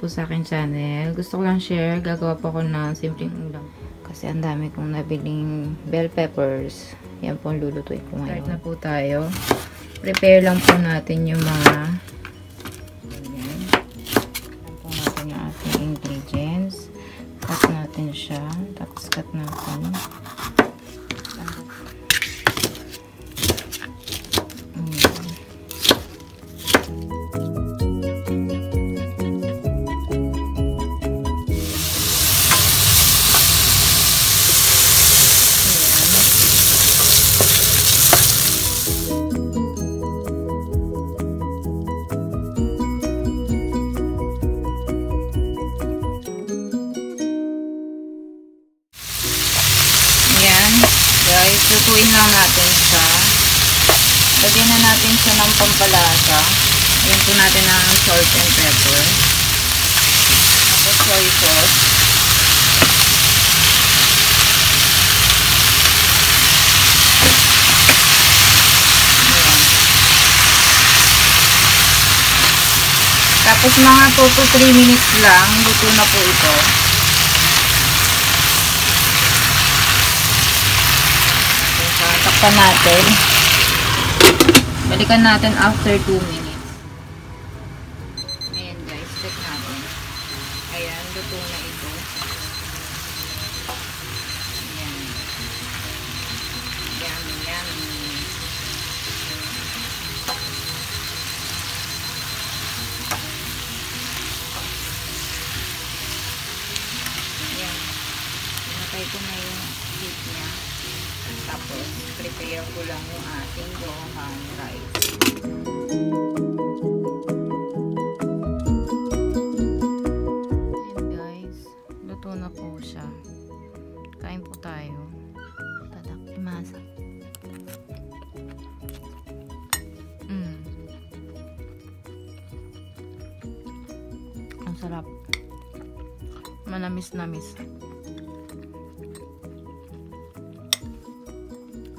po sa akin channel. Gusto ko lang share. Gagawa po ako ng simpleng ulam. Kasi ang dami kong nabiling bell peppers. Yan po ang lulutuin ko ngayon. Start na po tayo. Prepare lang po natin yung mga ayan. Ayan po natin yung ating ingredients. Cut natin siya. Tapos cut natin. Guys, lutuin lang natin siya. Lagyan na natin siya ng pampalasa. Lagyan po natin ng salt and pepper. Tapos soy sauce. Ayan. Tapos mga 2 to 3 minutes lang, luto na po ito. Takpan natin. Balikan natin after 2 minutes. Ayan guys, check natin. Ayan, luto na ito. Ayan. Yummy, yummy. Ayan. Pinatay ko na yung heat niya. Tapos, prepare ko lang yung ating gohan rice. Ayan guys, luto na po siya. Kain po tayo. Tadakimasu. Ang sarap. Manamis-namis.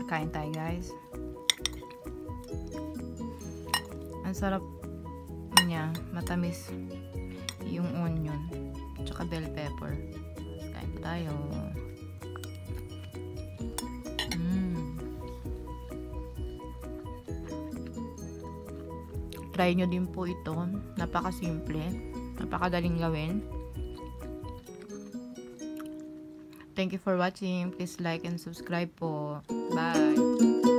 Kain tayo guys. Ang sarap niya, matamis yung onion tsaka bell pepper. Kain tayo. Try nyo din po ito. Napaka-simple, napakadaling gawin. Thank you for watching. Please like and subscribe po. Bye!